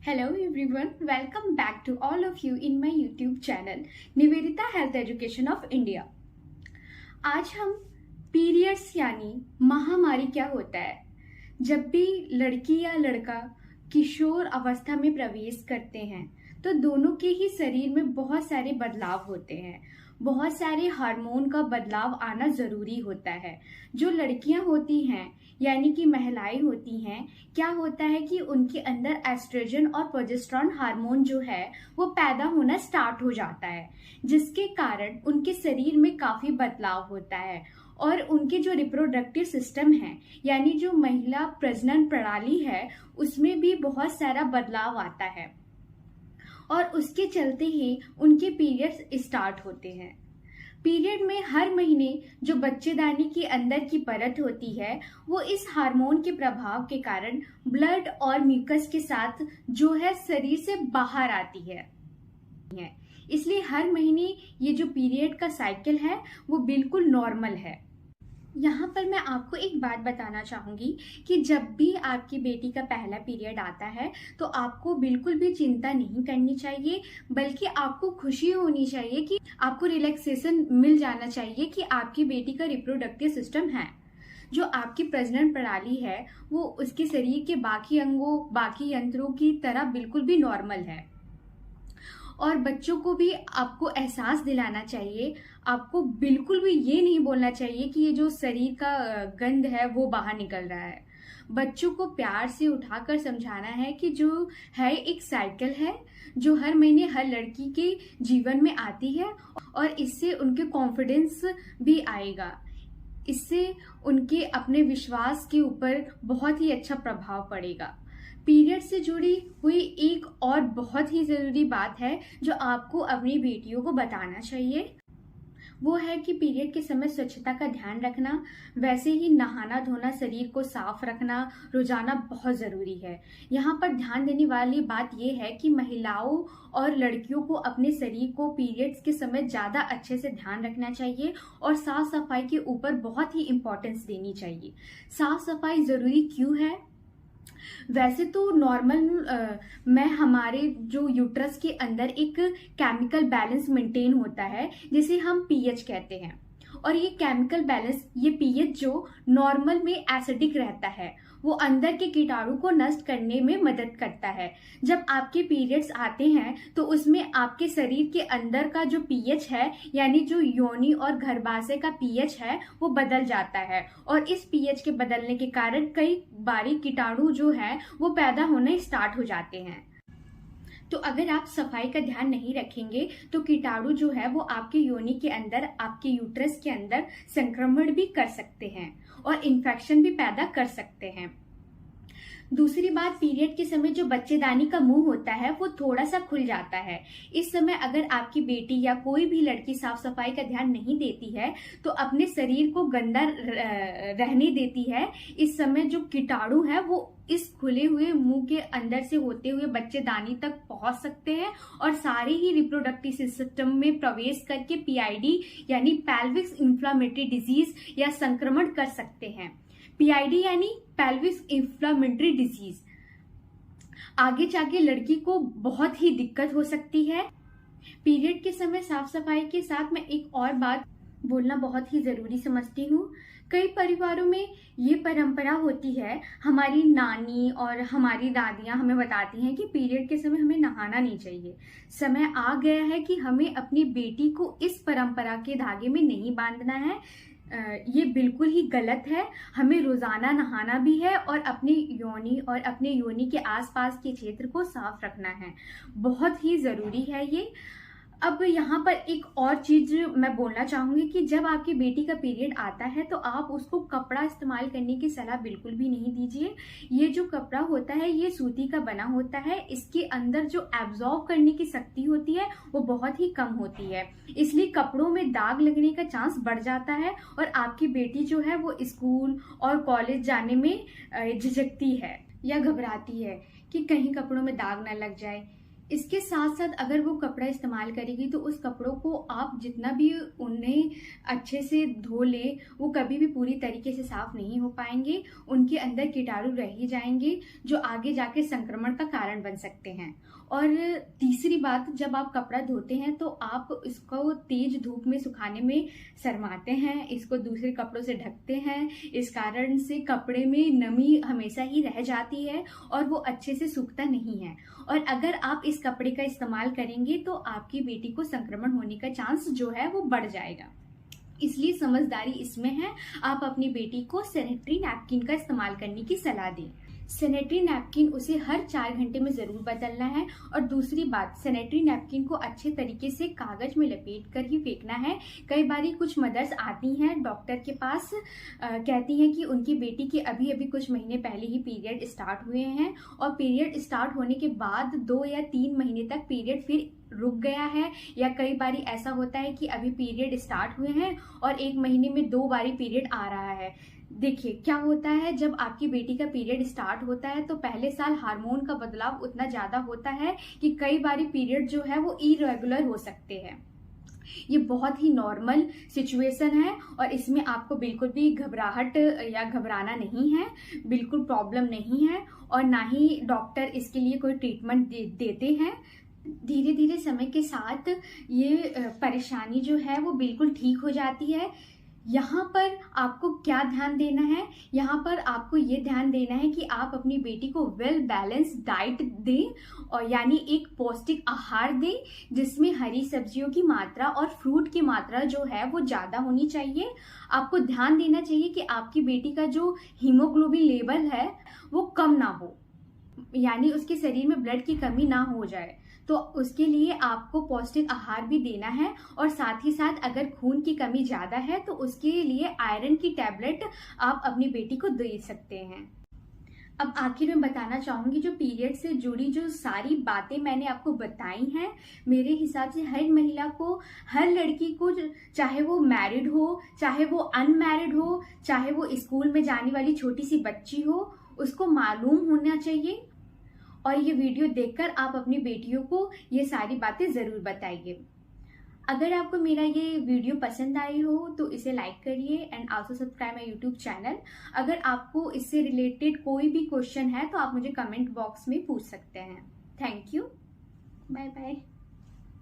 Hello everyone, welcome back to all of you in my YouTube channel Nivedita health education of India. आज हम periods यानी महामारी क्या होता है, जब भी लड़की या लड़का किशोर अवस्था में प्रवेश करते हैं तो दोनों के ही शरीर में बहुत सारे बदलाव होते हैं। बहुत सारे हार्मोन का बदलाव आना जरूरी होता है। जो लड़कियां होती हैं यानी कि महिलाएं होती हैं, क्या होता है कि उनके अंदर एस्ट्रोजन और प्रोजेस्टेरॉन हार्मोन जो है वो पैदा होना स्टार्ट हो जाता है, जिसके कारण उनके शरीर में काफी बदलाव होता है और उनके जो रिप्रोडक्टिव सिस्टम है यानी जो महिला प्रजनन प्रणाली है उसमें भी बहुत सारा बदलाव आता है और उसके चलते ही उनके पीरियड्स स्टार्ट होते हैं। पीरियड में हर महीने जो बच्चेदानी के अंदर की परत होती है वो इस हार्मोन के प्रभाव के कारण ब्लड और म्यूकस के साथ जो है शरीर से बाहर आती है। इसलिए हर महीने ये जो पीरियड का साइकिल है वो बिल्कुल नॉर्मल है। यहाँ पर मैं आपको एक बात बताना चाहूंगी कि जब भी आपकी बेटी का पहला पीरियड आता है तो आपको बिल्कुल भी चिंता नहीं करनी चाहिए, बल्कि आपको खुशी होनी चाहिए कि आपको रिलैक्सेशन मिल जाना चाहिए कि आपकी बेटी का रिप्रोडक्टिव सिस्टम है। जो आपकी प्रजनन प्रणाली है वो उसके शरीर के बाकी अंगों बाकी यंत्रों की तरह बिल्कुल भी नॉर्मल है। और बच्चों को भी आपको एहसास दिलाना चाहिए, आपको बिल्कुल भी ये नहीं बोलना चाहिए कि ये जो शरीर का गंध है वो बाहर निकल रहा है। बच्चों को प्यार से उठाकर समझाना है कि जो है एक साइकिल है जो हर महीने हर लड़की के जीवन में आती है और इससे उनके कॉन्फिडेंस भी आएगा। इससे उनके अपने विश्वास के ऊपर बहुत ही अच्छा प्रभाव पड़ेगा। पीरियड से जुड़ी हुई एक और बहुत ही जरूरी बात है जो आपको अपनी बेटियों को बताना चाहिए, वो है कि पीरियड के समय स्वच्छता का ध्यान रखना, वैसे ही नहाना धोना, शरीर को साफ रखना रोजाना बहुत जरूरी है। यहाँ पर ध्यान देने वाली बात यह है कि महिलाओं और लड़कियों को अपने शरीर को पीरियड्स के समय ज्यादा अच्छे से ध्यान रखना चाहिए और साफ सफाई के ऊपर बहुत ही इम्पोर्टेंस देनी चाहिए। साफ सफाई जरूरी क्यों है? वैसे तो नॉर्मल में हमारे जो यूट्रस के अंदर एक केमिकल बैलेंस मेंटेन होता है जिसे हम पीएच कहते हैं, और ये केमिकल बैलेंस ये पीएच जो नॉर्मल में एसिडिक रहता है वो अंदर के कीटाणु को नष्ट करने में मदद करता है। जब आपके पीरियड्स आते हैं तो उसमें आपके शरीर के अंदर का जो पीएच है यानी जो योनि और गर्भाशय का पीएच है वो बदल जाता है और इस पीएच के बदलने के कारण कई बारी कीटाणु जो है वो पैदा होने स्टार्ट हो जाते हैं। तो अगर आप सफाई का ध्यान नहीं रखेंगे तो कीटाणु जो है वो आपके योनि के अंदर आपके यूट्रस के अंदर संक्रमण भी कर सकते हैं और इन्फेक्शन भी पैदा कर सकते हैं। दूसरी बात, पीरियड के समय जो बच्चेदानी का मुंह होता है वो थोड़ा सा खुल जाता है। इस समय अगर आपकी बेटी या कोई भी लड़की साफ सफाई का ध्यान नहीं देती है तो अपने शरीर को गंदा रहने देती है, इस समय जो कीटाणु है वो इस खुले हुए मुंह के अंदर से होते हुए बच्चेदानी तक पहुंच सकते हैं और सारे ही रिप्रोडक्टिव सिस्टम में प्रवेश करके पीआईडी यानी पेल्विक इन्फ्लेमेटरी डिजीज या संक्रमण कर सकते हैं। पीआईडी यानी पेल्विक इन्फ्लेमेटरी डिजीज आगे जाके लड़की को बहुत ही दिक्कत हो सकती है। पीरियड के समय साफ सफाई के साथ मैं एक और बात बोलना बहुत ही जरूरी समझती हूँ। कई परिवारों में ये परंपरा होती है, हमारी नानी और हमारी दादियां हमें बताती हैं कि पीरियड के समय हमें नहाना नहीं चाहिए। समय आ गया है कि हमें अपनी बेटी को इस परंपरा के धागे में नहीं बांधना है। ये बिल्कुल ही गलत है। हमें रोजाना नहाना भी है और अपनी योनि और अपने योनि के आसपास के क्षेत्र को साफ रखना है, बहुत ही जरूरी है ये। अब यहाँ पर एक और चीज मैं बोलना चाहूंगी कि जब आपकी बेटी का पीरियड आता है तो आप उसको कपड़ा इस्तेमाल करने की सलाह बिल्कुल भी नहीं दीजिए। ये जो कपड़ा होता है ये सूती का बना होता है, इसके अंदर जो एब्जॉर्ब करने की शक्ति होती है वो बहुत ही कम होती है, इसलिए कपड़ों में दाग लगने का चांस बढ़ जाता है और आपकी बेटी जो है वो स्कूल और कॉलेज जाने में झिझकती है या घबराती है कि कहीं कपड़ों में दाग ना लग जाए इसके साथ साथ अगर वो कपड़ा इस्तेमाल करेगी तो उस कपड़ों को आप जितना भी उन्हें अच्छे से धो ले, वो कभी भी पूरी तरीके से साफ नहीं हो पाएंगे। उनके अंदर कीटाणु रह ही जाएंगे जो आगे जाके संक्रमण का कारण बन सकते हैं। और तीसरी बात, जब आप कपड़ा धोते हैं तो आप इसको तेज धूप में सुखाने में शर्माते हैं, इसको दूसरे कपड़ों से ढकते हैं। इस कारण से कपड़े में नमी हमेशा ही रह जाती है और वो अच्छे से सूखता नहीं है। और अगर आप इस कपड़े का इस्तेमाल करेंगे तो आपकी बेटी को संक्रमण होने का चांस जो है वो बढ़ जाएगा। इसलिए समझदारी इसमें है, आप अपनी बेटी को सैनिटरी नैपकिन का इस्तेमाल करने की सलाह दें। सैनिटरी नैपकिन उसे हर 4 घंटे में जरूर बदलना है। और दूसरी बात, सैनिटरी नैपकिन को अच्छे तरीके से कागज में लपेट कर ही फेंकना है। कई बारी कुछ मदर्स आती हैं डॉक्टर के पास, कहती हैं कि उनकी बेटी के अभी अभी कुछ महीने पहले ही पीरियड स्टार्ट हुए हैं और पीरियड स्टार्ट होने के बाद 2 या 3 महीने तक पीरियड फिर रुक गया है, या कई बारी ऐसा होता है कि अभी पीरियड स्टार्ट हुए हैं और 1 महीने में 2 बारी पीरियड आ रहा है। देखिए क्या होता है, जब आपकी बेटी का पीरियड स्टार्ट होता है तो पहले साल हार्मोन का बदलाव उतना ज्यादा होता है कि कई बारी पीरियड जो है वो इरेगुलर हो सकते हैं। ये बहुत ही नॉर्मल सिचुएशन है और इसमें आपको बिल्कुल भी घबराहट या घबराना नहीं है, बिल्कुल प्रॉब्लम नहीं है और ना ही डॉक्टर इसके लिए कोई ट्रीटमेंट देते हैं। धीरे धीरे समय के साथ ये परेशानी जो है वो बिल्कुल ठीक हो जाती है। यहाँ पर आपको क्या ध्यान देना है, यहाँ पर आपको ये ध्यान देना है कि आप अपनी बेटी को वेल बैलेंस डाइट दें, और यानी एक पौष्टिक आहार दें जिसमें हरी सब्जियों की मात्रा और फ्रूट की मात्रा जो है वो ज़्यादा होनी चाहिए। आपको ध्यान देना चाहिए कि आपकी बेटी का जो हीमोग्लोबिन लेवल है वो कम ना हो, यानी उसके शरीर में ब्लड की कमी ना हो जाए। तो उसके लिए आपको पौष्टिक आहार भी देना है और साथ ही साथ अगर खून की कमी ज़्यादा है तो उसके लिए आयरन की टैबलेट आप अपनी बेटी को दे सकते हैं। अब आखिर में बताना चाहूंगी, जो पीरियड से जुड़ी जो सारी बातें मैंने आपको बताई हैं, मेरे हिसाब से हर महिला को, हर लड़की को, चाहे वो मैरिड हो, चाहे वो अनमैरिड हो, चाहे वो स्कूल में जाने वाली छोटी सी बच्ची हो, उसको मालूम होना चाहिए। और ये वीडियो देखकर आप अपनी बेटियों को ये सारी बातें जरूर बताइए। अगर आपको मेरा ये वीडियो पसंद आई हो तो इसे लाइक करिए and also subscribe my YouTube channel. अगर आपको इससे रिलेटेड कोई भी क्वेश्चन है तो आप मुझे कमेंट बॉक्स में पूछ सकते हैं। Thank you, bye bye.